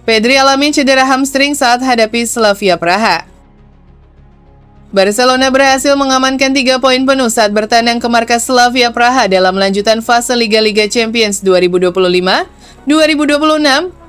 Pedri alami cedera hamstring saat hadapi Slavia Praha. Barcelona berhasil mengamankan 3 poin penuh saat bertandang ke markas Slavia Praha dalam lanjutan fase Liga Champions 2025-2026,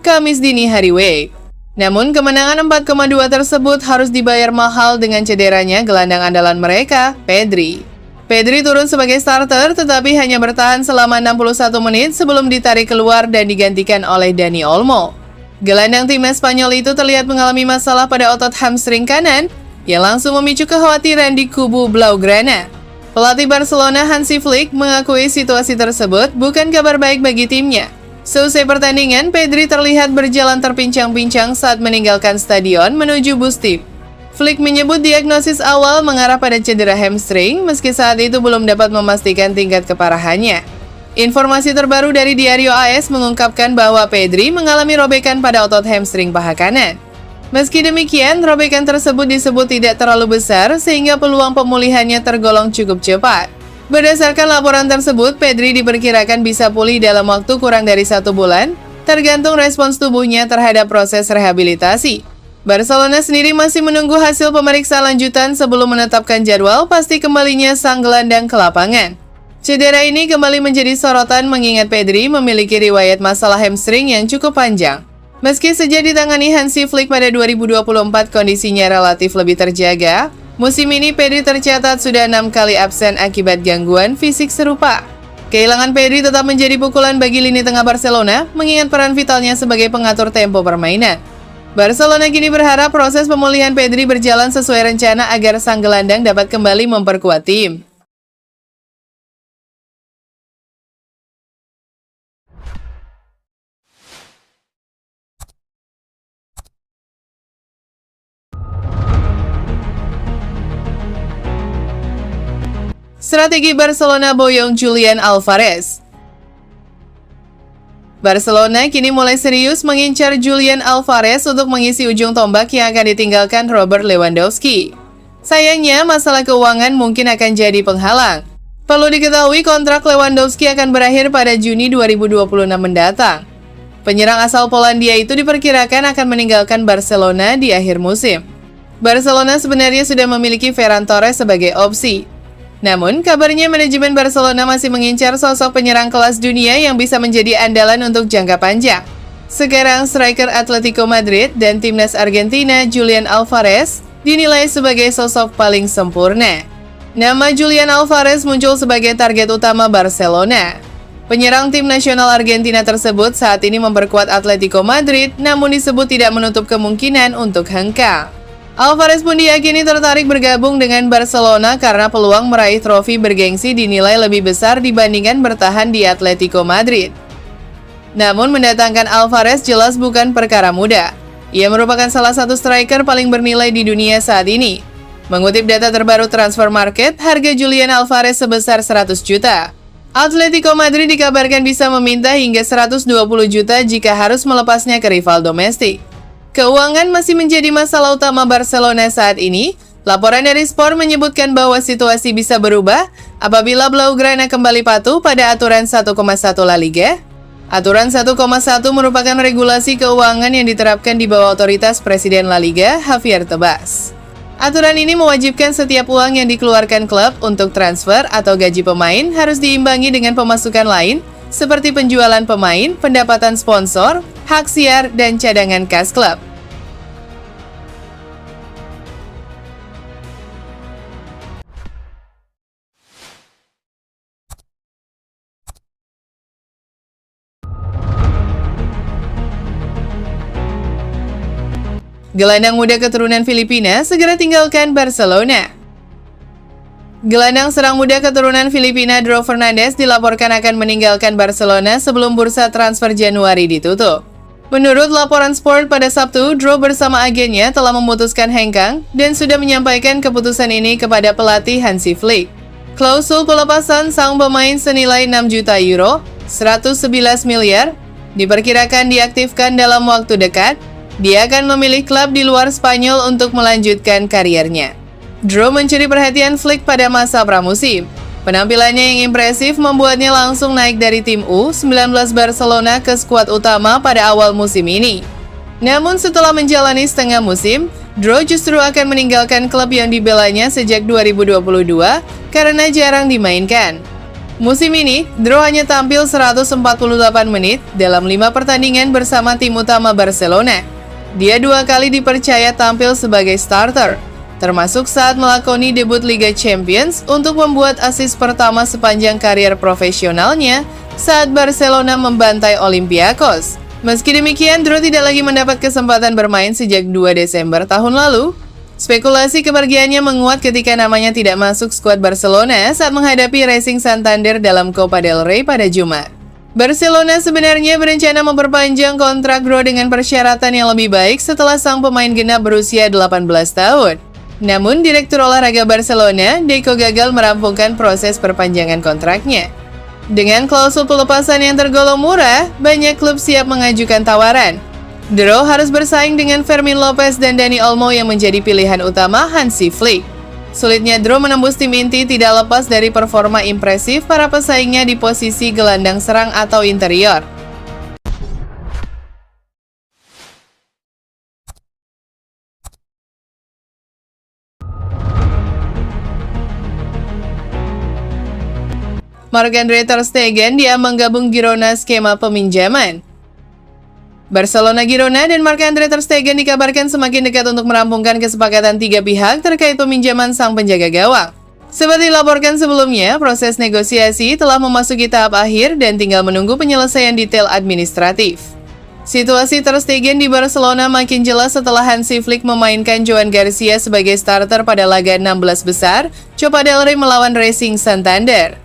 Kamis dini hari WIB. Namun, kemenangan 4,2 tersebut harus dibayar mahal dengan cederanya gelandang andalan mereka, Pedri. Pedri turun sebagai starter tetapi hanya bertahan selama 61 menit sebelum ditarik keluar dan digantikan oleh Dani Olmo. Gelandang timnas Spanyol itu terlihat mengalami masalah pada otot hamstring kanan yang langsung memicu kekhawatiran di kubu Blaugrana. Pelatih Barcelona Hansi Flick mengakui situasi tersebut bukan kabar baik bagi timnya. Seusai pertandingan, Pedri terlihat berjalan terpincang-pincang saat meninggalkan stadion menuju bus tim. Flick menyebut diagnosis awal mengarah pada cedera hamstring meski saat itu belum dapat memastikan tingkat keparahannya. Informasi terbaru dari Diario AS mengungkapkan bahwa Pedri mengalami robekan pada otot hamstring paha kanan. Meski demikian, robekan tersebut disebut tidak terlalu besar sehingga peluang pemulihannya tergolong cukup cepat. Berdasarkan laporan tersebut, Pedri diperkirakan bisa pulih dalam waktu kurang dari 1 bulan, tergantung respons tubuhnya terhadap proses rehabilitasi. Barcelona sendiri masih menunggu hasil pemeriksaan lanjutan sebelum menetapkan jadwal pasti kembalinya sang gelandang ke lapangan. Cedera ini kembali menjadi sorotan mengingat Pedri memiliki riwayat masalah hamstring yang cukup panjang. Meski sejak ditangani Hansi Flick pada 2024 kondisinya relatif lebih terjaga, musim ini Pedri tercatat sudah 6 kali absen akibat gangguan fisik serupa. Kehilangan Pedri tetap menjadi pukulan bagi lini tengah Barcelona, mengingat peran vitalnya sebagai pengatur tempo permainan. Barcelona kini berharap proses pemulihan Pedri berjalan sesuai rencana agar sang gelandang dapat kembali memperkuat tim. Strategi Barcelona boyong Julian Alvarez. Barcelona kini mulai serius mengincar Julian Alvarez untuk mengisi ujung tombak yang akan ditinggalkan Robert Lewandowski. Sayangnya, masalah keuangan mungkin akan jadi penghalang. Perlu diketahui kontrak Lewandowski akan berakhir pada Juni 2026 mendatang. Penyerang asal Polandia itu diperkirakan akan meninggalkan Barcelona di akhir musim. Barcelona sebenarnya sudah memiliki Ferran Torres sebagai opsi. Namun, kabarnya manajemen Barcelona masih mengincar sosok penyerang kelas dunia yang bisa menjadi andalan untuk jangka panjang. Sekarang, striker Atletico Madrid dan timnas Argentina Julian Alvarez dinilai sebagai sosok paling sempurna. Nama Julian Alvarez muncul sebagai target utama Barcelona. Penyerang tim nasional Argentina tersebut saat ini memperkuat Atletico Madrid, namun disebut tidak menutup kemungkinan untuk hengkang. Alvarez pun diyakini tertarik bergabung dengan Barcelona karena peluang meraih trofi bergengsi dinilai lebih besar dibandingkan bertahan di Atletico Madrid. Namun mendatangkan Alvarez jelas bukan perkara mudah. Ia merupakan salah satu striker paling bernilai di dunia saat ini. Mengutip data terbaru Transfer Market, harga Julian Alvarez sebesar 100 juta. Atletico Madrid dikabarkan bisa meminta hingga 120 juta jika harus melepasnya ke rival domestik. Keuangan masih menjadi masalah utama Barcelona saat ini. Laporan dari Sport menyebutkan bahwa situasi bisa berubah apabila Blaugrana kembali patuh pada aturan 1,1 La Liga. Aturan 1,1 merupakan regulasi keuangan yang diterapkan di bawah otoritas Presiden La Liga, Javier Tebas. Aturan ini mewajibkan setiap uang yang dikeluarkan klub untuk transfer atau gaji pemain harus diimbangi dengan pemasukan lain, seperti penjualan pemain, pendapatan sponsor, hak siar, dan cadangan kas klub. Gelandang muda keturunan Filipina segera tinggalkan Barcelona. Gelandang serang muda keturunan Filipina Dro Fernandez dilaporkan akan meninggalkan Barcelona sebelum bursa transfer Januari ditutup. Menurut laporan Sport pada Sabtu, Dro bersama agennya telah memutuskan hengkang dan sudah menyampaikan keputusan ini kepada pelatih Hansi Flick. Klausul pelepasan sang pemain senilai 6 juta euro, 111 miliar, diperkirakan diaktifkan dalam waktu dekat. Dia akan memilih klub di luar Spanyol untuk melanjutkan kariernya. Dro mencuri perhatian Flick pada masa pramusim. Penampilannya yang impresif membuatnya langsung naik dari tim U19 Barcelona ke skuad utama pada awal musim ini. Namun setelah menjalani setengah musim, Drow justru akan meninggalkan klub yang dibelanya sejak 2022 karena jarang dimainkan. Musim ini, Drow hanya tampil 148 menit dalam 5 pertandingan bersama tim utama Barcelona. Dia 2 kali dipercaya tampil sebagai starter, termasuk saat melakoni debut Liga Champions untuk membuat assist pertama sepanjang karier profesionalnya saat Barcelona membantai Olympiakos. Meski demikian, Drow tidak lagi mendapat kesempatan bermain sejak 2 Desember tahun lalu. Spekulasi kepergiannya menguat ketika namanya tidak masuk skuad Barcelona saat menghadapi Racing Santander dalam Copa del Rey pada Jumat. Barcelona sebenarnya berencana memperpanjang kontrak Drow dengan persyaratan yang lebih baik setelah sang pemain genap berusia 18 tahun. Namun, Direktur Olahraga Barcelona, Deco gagal merampungkan proses perpanjangan kontraknya. Dengan klausul pelepasan yang tergolong murah, banyak klub siap mengajukan tawaran. Drow harus bersaing dengan Fermin Lopez dan Dani Olmo yang menjadi pilihan utama Hansi Flick. Sulitnya Drow menembus tim inti tidak lepas dari performa impresif para pesaingnya di posisi gelandang serang atau interior. Marc-Andre ter Stegen diambang gabung Girona skema peminjaman. Barcelona, Girona, dan Marc-Andre ter Stegen dikabarkan semakin dekat untuk merampungkan kesepakatan 3 pihak terkait peminjaman sang penjaga gawang. Seperti dilaporkan sebelumnya, proses negosiasi telah memasuki tahap akhir dan tinggal menunggu penyelesaian detail administratif. Situasi ter Stegen di Barcelona makin jelas setelah Hansi Flick memainkan Joan Garcia sebagai starter pada laga 16 besar Copa del Rey melawan Racing Santander.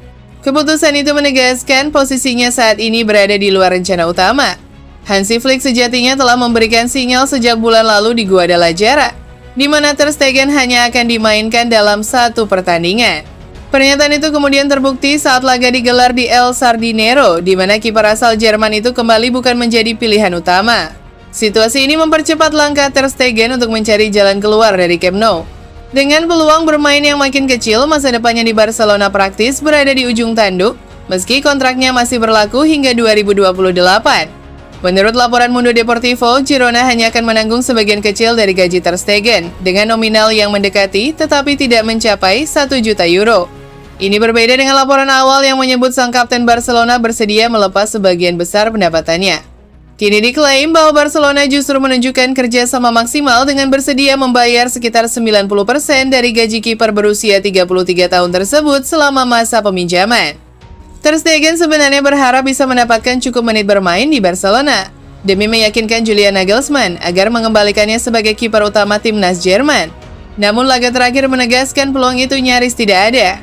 Keputusan itu menegaskan posisinya saat ini berada di luar rencana utama. Hansi Flick sejatinya telah memberikan sinyal sejak bulan lalu di Guadalajara, di mana ter Stegen hanya akan dimainkan dalam 1 pertandingan. Pernyataan itu kemudian terbukti saat laga digelar di El Sardinero, di mana kiper asal Jerman itu kembali bukan menjadi pilihan utama. Situasi ini mempercepat langkah ter Stegen untuk mencari jalan keluar dari Camp Nou. Dengan peluang bermain yang makin kecil, masa depannya di Barcelona praktis berada di ujung tanduk, meski kontraknya masih berlaku hingga 2028. Menurut laporan Mundo Deportivo, Girona hanya akan menanggung sebagian kecil dari gaji ter Stegen, dengan nominal yang mendekati tetapi tidak mencapai 1 juta euro. Ini berbeda dengan laporan awal yang menyebut sang kapten Barcelona bersedia melepas sebagian besar pendapatannya. Kini diklaim bahwa Barcelona justru menunjukkan kerjasama maksimal dengan bersedia membayar sekitar 90% dari gaji kiper berusia 33 tahun tersebut selama masa peminjaman. Ter Stegen sebenarnya berharap bisa mendapatkan cukup menit bermain di Barcelona, demi meyakinkan Julian Nagelsmann agar mengembalikannya sebagai kiper utama timnas Jerman. Namun laga terakhir menegaskan peluang itu nyaris tidak ada.